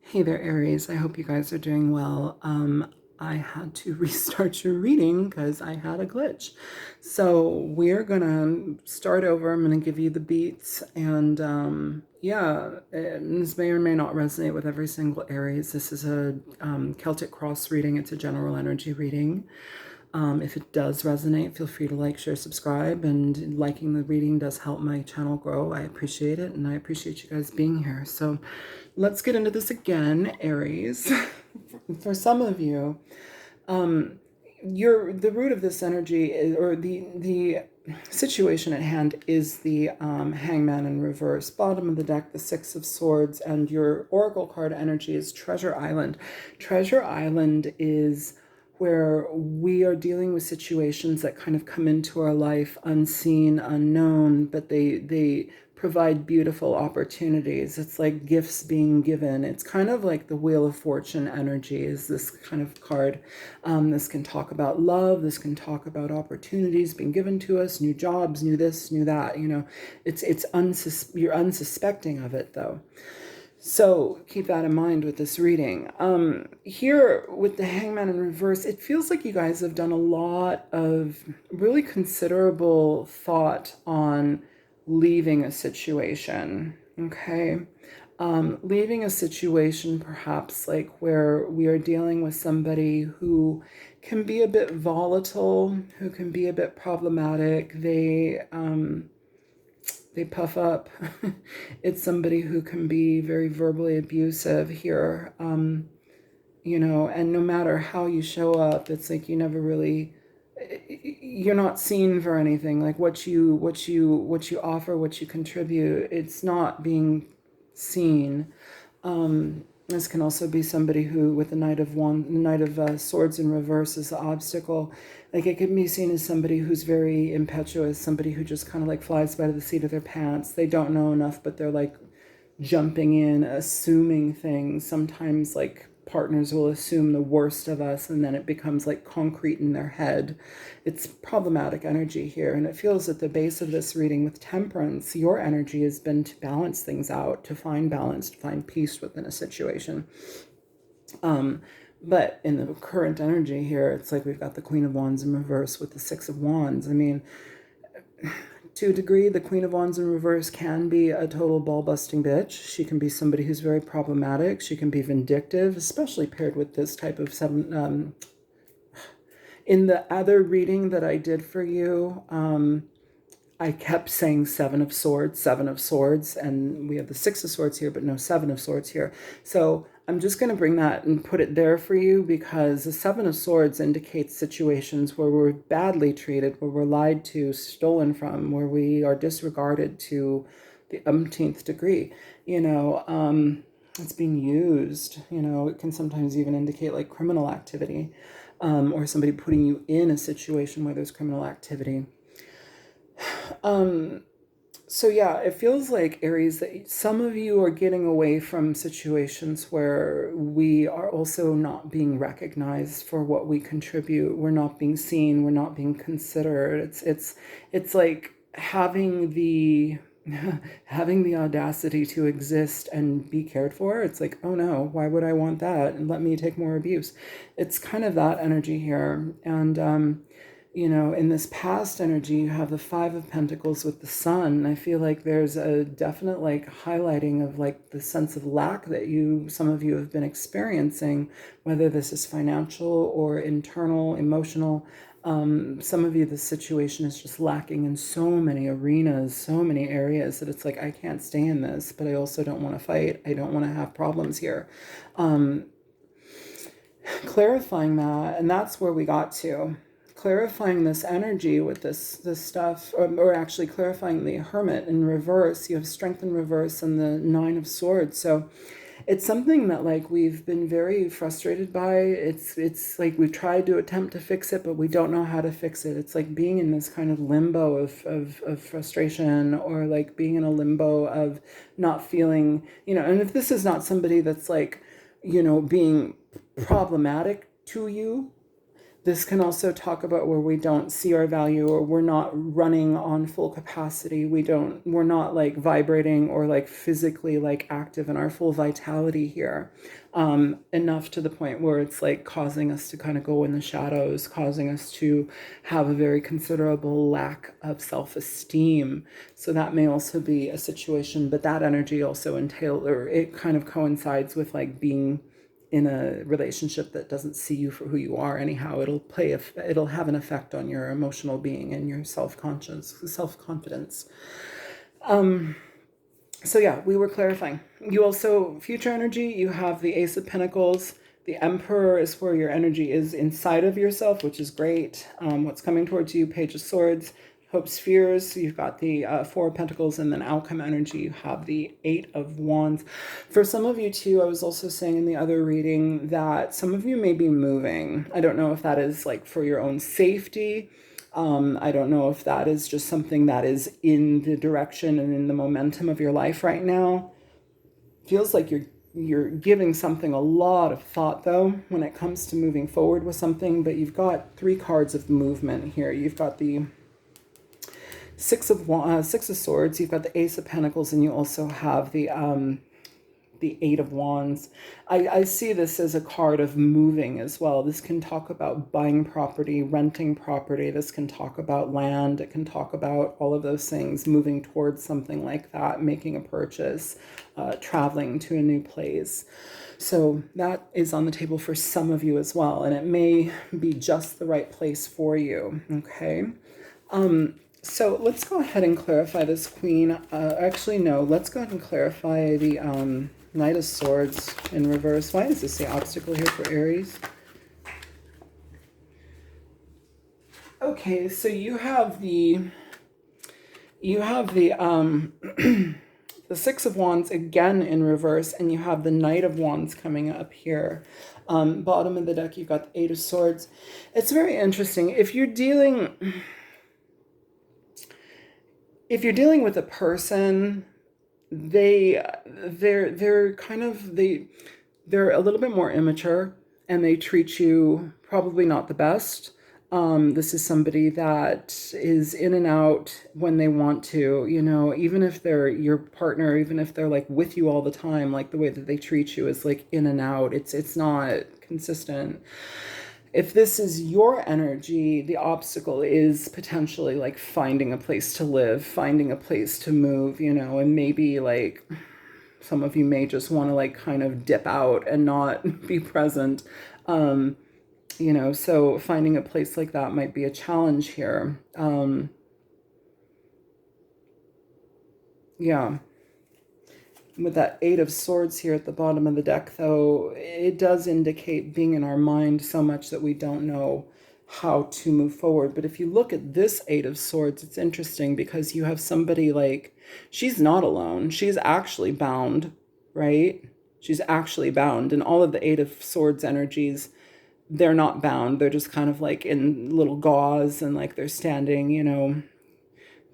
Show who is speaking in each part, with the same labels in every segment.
Speaker 1: Hey there, Aries. I hope you guys are doing well. I had to restart your reading because I had a glitch. So we're gonna start over. I'm gonna give you the beats, and this may or may not resonate with every single Aries. This is a Celtic cross reading. It's a general energy reading. If it does resonate, feel free to like, share, subscribe, and liking the reading does help my channel grow. I appreciate it, and I appreciate you guys being here. So let's get into this again, Aries. For some of you, the root of this energy is, or the situation at hand is the Hangman in reverse. Bottom of the deck, the Six of Swords, and your Oracle card energy is Treasure Island. Treasure Island is where we are dealing with situations that kind of come into our life unseen, unknown, but they provide beautiful opportunities. It's like gifts being given. It's kind of like the Wheel of Fortune energy is this kind of card. This can talk about love. This can talk about opportunities being given to us, new jobs, new this, new that. You know, you're unsuspecting of it though. So keep that in mind with this reading. Here with the Hangman in reverse, it feels like you guys have done a lot of really considerable thought on leaving a situation, okay? Leaving a situation perhaps like where we are dealing with somebody who can be a bit volatile, who can be a bit problematic. They puff up. It's somebody who can be very verbally abusive here, you know, and no matter how you show up, it's like you never really, you're not seen for anything. Like what you offer, what you contribute, it's not being seen. This can also be somebody who, with the Knight of Swords in reverse is the obstacle. Like it can be seen as somebody who's very impetuous, somebody who just kind of like flies by the seat of their pants. They don't know enough, but they're like jumping in, assuming things. Sometimes like partners will assume the worst of us and then it becomes like concrete in their head. It's problematic energy here, and it feels at the base of this reading with Temperance, your energy has been to balance things out, to find balance, to find peace within a situation. But in the current energy here, it's like we've got the Queen of Wands in reverse with the Six of Wands. I mean, to a degree, the Queen of Wands in reverse can be a total ball-busting bitch. She can be somebody who's very problematic. She can be vindictive, especially paired with this type of seven. In the other reading that I did for you, I kept saying Seven of Swords, and we have the Six of Swords here, but no Seven of Swords here. So I'm just going to bring that and put it there for you, because the Seven of Swords indicates situations where we're badly treated, where we're lied to, stolen from, where we are disregarded to the umpteenth degree. You know, it's being used. You know, it can sometimes even indicate like criminal activity, or somebody putting you in a situation where there's criminal activity. So yeah, it feels like, Aries, that some of you are getting away from situations where we are also not being recognized for what we contribute. We're not being seen. We're not being considered. It's like having the having the audacity to exist and be cared for. It's like, oh no, why would I want that? And let me take more abuse. It's kind of that energy here. And you know, in this past energy, you have the Five of Pentacles with the Sun. I feel like there's a definite like highlighting of like the sense of lack that some of you have been experiencing, whether this is financial or internal, emotional. Some of you, the situation is just lacking in so many arenas, so many areas that it's like, I can't stay in this, but I also don't want to fight. I don't want to have problems here. Clarifying that, and that's where we got to. Clarifying this energy with this stuff, or actually clarifying the Hermit in reverse. You have Strength in reverse and the Nine of Swords. So it's something that like we've been very frustrated by. It's like we've tried to attempt to fix it, but we don't know how to fix it. It's like being in this kind of limbo of frustration, or like being in a limbo of not feeling, you know, and if this is not somebody that's like, you know, being problematic to you, This can also talk about where we don't see our value, or we're not running on full capacity. We're not like vibrating or like physically like active in our full vitality here, enough to the point where it's like causing us to kind of go in the shadows, causing us to have a very considerable lack of self-esteem. So that may also be a situation, but that energy also entails, or it kind of coincides with like being in a relationship that doesn't see you for who you are anyhow. It'll have an effect on your emotional being and your self-confidence. So yeah, we were clarifying. You also, future energy, you have the Ace of Pentacles. The Emperor is where your energy is inside of yourself, which is great. What's coming towards you, Page of Swords. Hopes, fears, you've got the Four of Pentacles, and then outcome energy, you have the Eight of Wands. For some of you too, I was also saying in the other reading that some of you may be moving. I don't know if that is like for your own safety. I don't know if that is just something that is in the direction and in the momentum of your life right now. Feels like you're giving something a lot of thought though when it comes to moving forward with something, but you've got three cards of movement here. You've got the Six of Swords, you've got the Ace of Pentacles, and you also have the Eight of Wands. I see this as a card of moving as well. This can talk about buying property, renting property. This can talk about land. It can talk about all of those things, moving towards something like that, making a purchase, traveling to a new place. So that is on the table for some of you as well, and it may be just the right place for you, okay? So let's go ahead and clarify this Queen. Actually, no, let's go ahead and clarify the Knight of Swords in reverse. Why is this the obstacle here for Aries? Okay, so you have the the Six of Wands again in reverse, and you have the Knight of Wands coming up here. Bottom of the deck, you've got the Eight of Swords. It's very interesting. If you're dealing with a person, they're a little bit more immature, and they treat you probably not the best. This is somebody that is in and out when they want to, you know, even if they're your partner, even if they're like with you all the time, like the way that they treat you is like in and out. It's not consistent. If this is your energy, the obstacle is potentially like finding a place to live, finding a place to move, you know, and maybe like some of you may just want to like kind of dip out and not be present. You know, so finding a place like that might be a challenge here. Yeah. With that Eight of Swords here at the bottom of the deck, though, it does indicate being in our mind so much that we don't know how to move forward. But if you look at this Eight of Swords, it's interesting because you have somebody like, she's not alone. She's actually bound, right? She's actually bound. And all of the Eight of Swords energies, they're not bound. They're just kind of like in little gauze, and like they're standing, you know,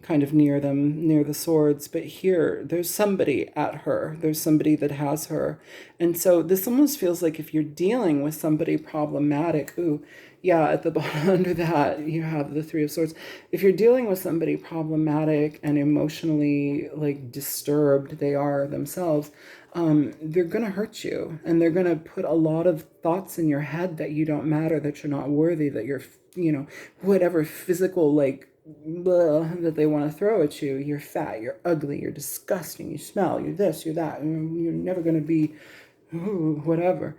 Speaker 1: kind of near them, near the swords. But here, there's somebody at her. There's somebody that has her. And so this almost feels like if you're dealing with somebody problematic, ooh, yeah, at the bottom under that, you have the Three of Swords. If you're dealing with somebody problematic and emotionally like disturbed, they are themselves, they're going to hurt you, and they're going to put a lot of thoughts in your head that you don't matter, that you're not worthy, that you're, you know, whatever physical like blah, that they want to throw at you. You're fat, you're ugly, you're disgusting, you smell, you're this, you're that, you're never going to be whatever.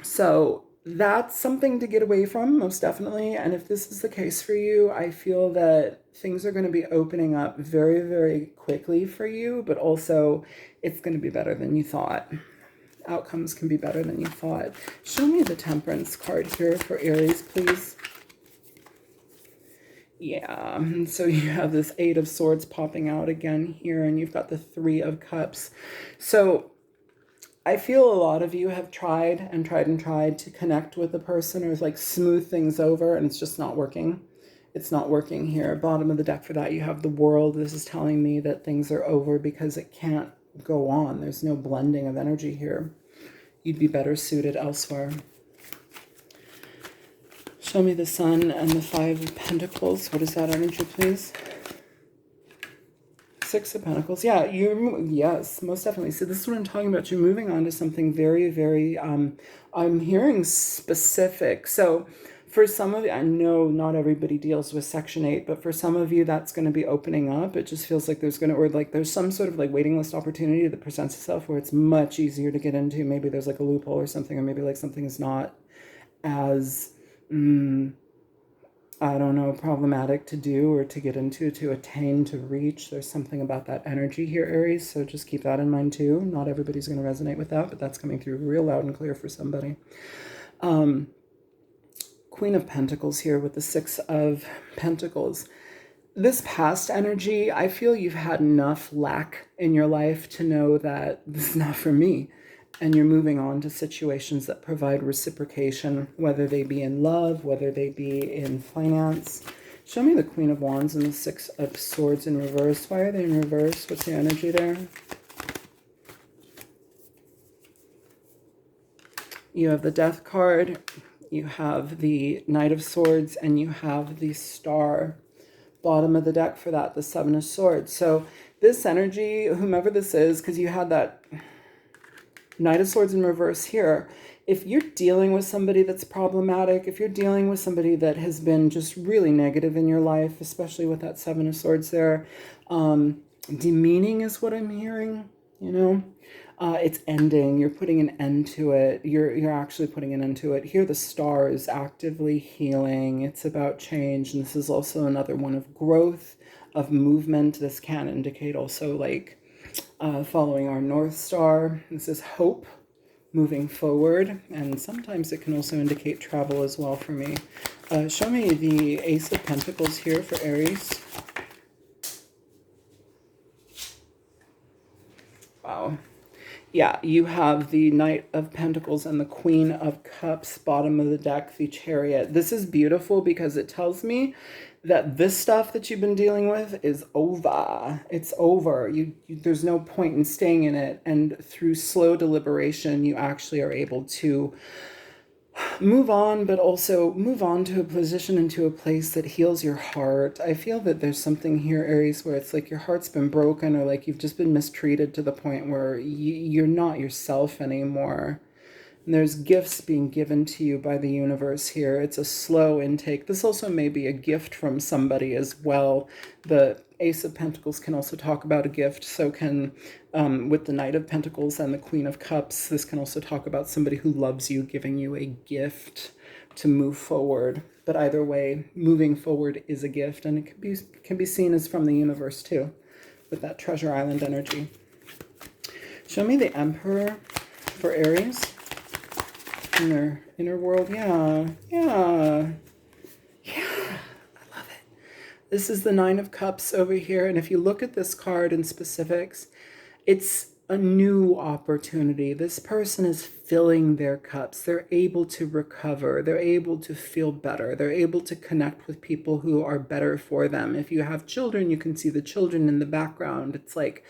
Speaker 1: So that's something to get away from, most definitely. And if this is the case for you, I feel that things are going to be opening up very, very quickly for you, but also it's going to be better than you thought. Outcomes can be better than you thought. Show me the Temperance card here for Aries, please. Yeah, so you have this Eight of Swords popping out again here, and you've got the Three of Cups. So I feel a lot of you have tried to connect with a person or like smooth things over, and it's just not working. It's not working here. Bottom of the deck for that, you have the World. This is telling me that things are over because it can't go on. There's no blending of energy here. You'd be better suited elsewhere. Show me the Sun and the Five of Pentacles. What is that energy, please? Six of Pentacles. Yeah, yes, most definitely. So this is what I'm talking about. You're moving on to something very, very, I'm hearing specific. So for some of you, I know not everybody deals with Section 8, but for some of you, that's going to be opening up. It just feels like there's going to, or like there's some sort of like waiting list opportunity that presents itself where it's much easier to get into. Maybe there's like a loophole or something, or maybe like something is not as, I don't know, problematic to do or to get into, to attain, to reach. There's something about that energy here, Aries, so just keep that in mind too. Not everybody's going to resonate with that, but that's coming through real loud and clear for somebody. Queen of Pentacles here with the Six of Pentacles. This past energy, I feel you've had enough lack in your life to know that this is not for me. And you're moving on to situations that provide reciprocation, whether they be in love, whether they be in finance. Show me the Queen of Wands and the Six of Swords in reverse. Why are they in reverse? What's the energy there? You have the Death card, you have the Knight of Swords, and you have the Star. Bottom of the deck for that, the Seven of Swords. So this energy, whomever this is, because you had that Knight of Swords in reverse here. If you're dealing with somebody that's problematic, if you're dealing with somebody that has been just really negative in your life, especially with that Seven of Swords there, demeaning is what I'm hearing, you know. It's ending. You're putting an end to it. You're actually putting an end to it. Here the Star is actively healing. It's about change. And this is also another one of growth, of movement. This can indicate also like following our North Star. This is hope, moving forward. And sometimes it can also indicate travel as well for me. Show me the Ace of Pentacles here for Aries. Wow. Yeah, you have the Knight of Pentacles and the Queen of Cups, bottom of the deck, the Chariot. This is beautiful because it tells me that this stuff that you've been dealing with is over. It's over. There's no point in staying in it. And through slow deliberation, you actually are able to move on, but also move on to a position, into a place that heals your heart. I feel that there's something here, Aries, where it's like your heart's been broken, or like you've just been mistreated to the point where you're not yourself anymore. And there's gifts being given to you by the universe here. It's a slow intake. This also may be a gift from somebody as well. The Ace of Pentacles can also talk about a gift. So can, with the Knight of Pentacles and the Queen of Cups, this can also talk about somebody who loves you, giving you a gift to move forward. But either way, moving forward is a gift, and it can be seen as from the universe too, with that Treasure Island energy. Show me the Emperor for Aries. In their inner world. Yeah, I love it. This is the Nine of Cups over here, and if you look at this card in specifics, it's a new opportunity. This person is filling their cups. They're able to recover. They're able to feel better. They're able to connect with people who are better for them. If you have children, you can see the children in the background. It's like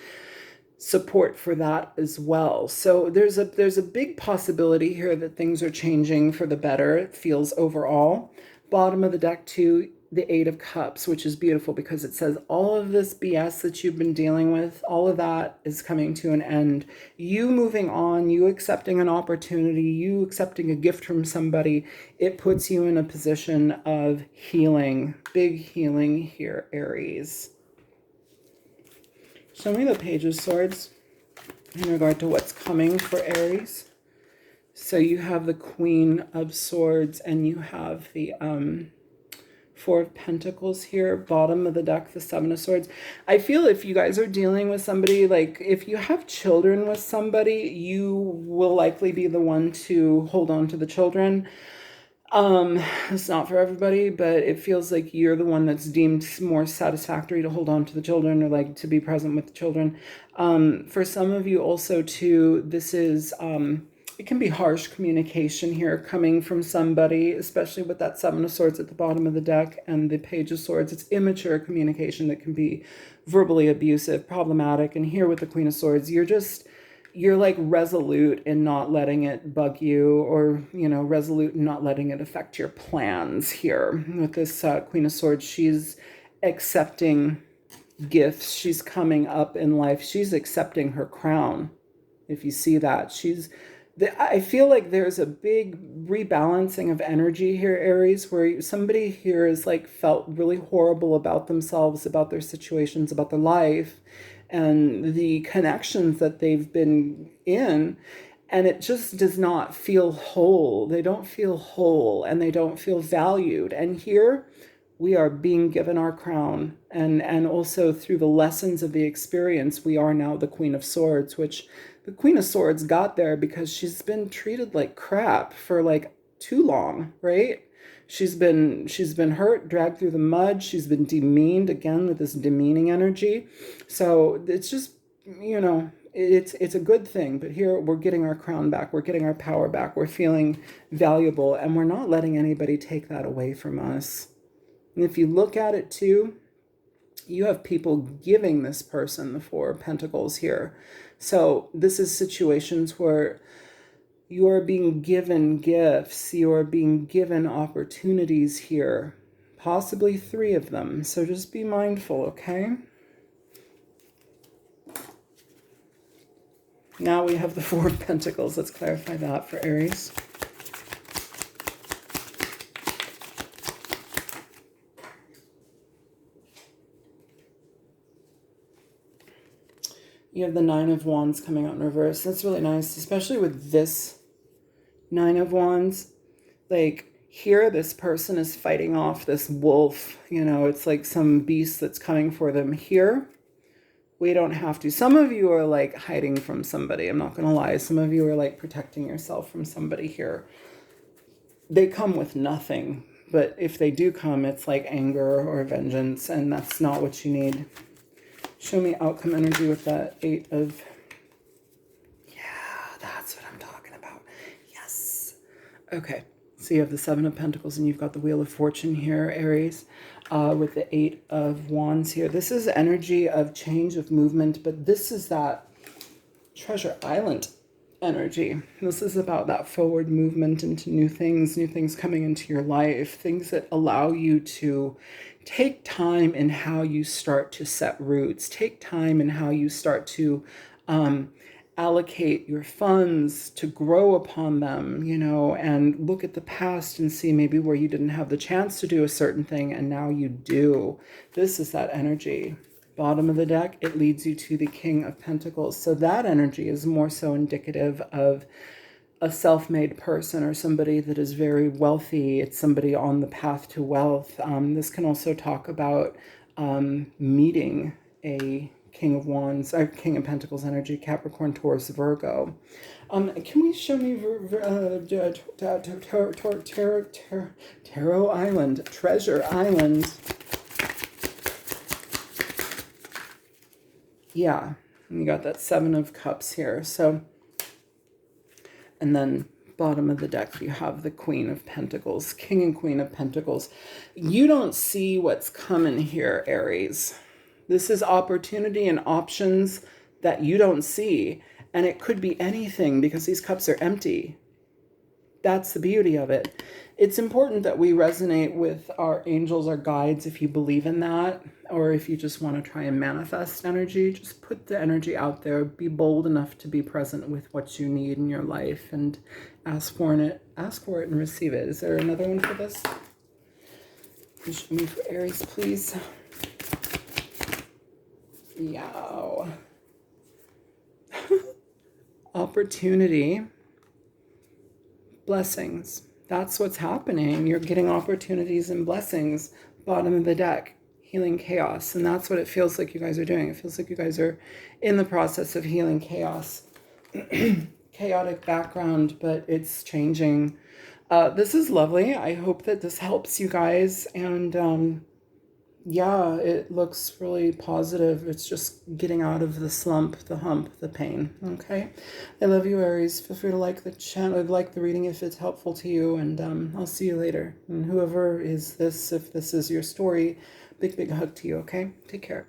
Speaker 1: support for that as well. So there's a big possibility here that things are changing for the better, it feels overall. Bottom of the deck too, the Eight of Cups, which is beautiful because it says all of this BS that you've been dealing with, all of that is coming to an end. You moving on, you accepting an opportunity, you accepting a gift from somebody, it puts you in a position of healing, big healing here, Aries. Show me the Page of Swords in regard to what's coming for Aries. So you have the Queen of Swords and you have the Four of Pentacles here, bottom of the deck, the Seven of Swords. I feel if you guys are dealing with somebody, like if you have children with somebody, you will likely be the one to hold on to the children. It's not for everybody, but it feels like you're the one that's deemed more satisfactory to hold on to the children, or like to be present with the children. For some of you also too, this is, it can be harsh communication here coming from somebody, especially with that Seven of Swords at the bottom of the deck and the Page of Swords. It's immature communication that can be verbally abusive, problematic. And here with the Queen of Swords, you're like resolute in not letting it bug you, or, you know, resolute in not letting it affect your plans here. With this Queen of Swords, she's accepting gifts. She's coming up in life. She's accepting her crown. If you see that, I feel like there's a big rebalancing of energy here, Aries, where somebody here is like felt really horrible about themselves, about their situations, about their life, and the connections that they've been in. And it just does not feel whole. They don't feel whole, and they don't feel valued. And here we are being given our crown. And also through the lessons of the experience, we are now the Queen of Swords, which the Queen of Swords got there because she's been treated like crap for like too long, right? She's been hurt, dragged through the mud. She's been demeaned, again, with this demeaning energy. So it's just, you know, it's a good thing. But here we're getting our crown back. We're getting our power back. We're feeling valuable, and we're not letting anybody take that away from us. And if you look at it too, you have people giving this person the Four of Pentacles here. So this is situations where you are being given gifts, you are being given opportunities here, possibly 3 of them. So just be mindful, okay? Now we have the Four of Pentacles. Let's clarify that for Aries. You have the Nine of Wands coming out in reverse. That's really nice, especially with this Nine of Wands. Like here, this person is fighting off this wolf. You know, it's like some beast that's coming for them. Here, we don't have to. Some of you are like hiding from somebody. I'm not going to lie. Some of you are like protecting yourself from somebody here. They come with nothing. But if they do come, it's like anger or vengeance. And that's not what you need. Show me outcome energy with that 8 of... Yeah, that's what I'm talking about. Yes. Okay. So you have the 7 of Pentacles, and you've got the Wheel of Fortune here, Aries, with the 8 of Wands here. This is energy of change, of movement, but this is that Treasure Island energy. This is about that forward movement into new things coming into your life, things that allow you to take time in how you start to set roots, take time in how you start to allocate your funds to grow upon them, you know, and look at the past and see maybe where you didn't have the chance to do a certain thing and now you do. This is that energy. Bottom of the deck, it leads you to the King of Pentacles. So that energy is more so indicative of a self-made person or somebody that is very wealthy. It's somebody on the path to wealth. This can also talk about meeting a King of Wands, King of Pentacles energy, Capricorn, Taurus, Virgo. Can we show me Tarot Island, Treasure Island? Yeah, and you got that 7 of Cups here. So, and then bottom of the deck, you have the Queen of Pentacles, King and Queen of Pentacles. You don't see what's coming here, Aries. This is opportunity and options that you don't see. And it could be anything because these cups are empty. That's the beauty of it. It's important that we resonate with our angels, our guides, if you believe in that, or if you just want to try and manifest energy, just put the energy out there. Be bold enough to be present with what you need in your life and ask for it and receive it. Is there another one for this? Show me for Aries, please. Yow. Opportunity. Blessings. That's what's happening. You're getting opportunities and blessings. Bottom of the deck, healing chaos. And that's what it feels like you guys are doing. It feels like you guys are in the process of healing chaos. Chaotic background, but it's changing. This is lovely. I hope that this helps you guys. And yeah, it looks really positive. It's just getting out of the slump, the hump, the pain. Okay. I love you, Aries. Feel free to like the channel, like the reading if it's helpful to you. And I'll see you later. And whoever is this, if this is your story, big hug to you. Okay. Take care.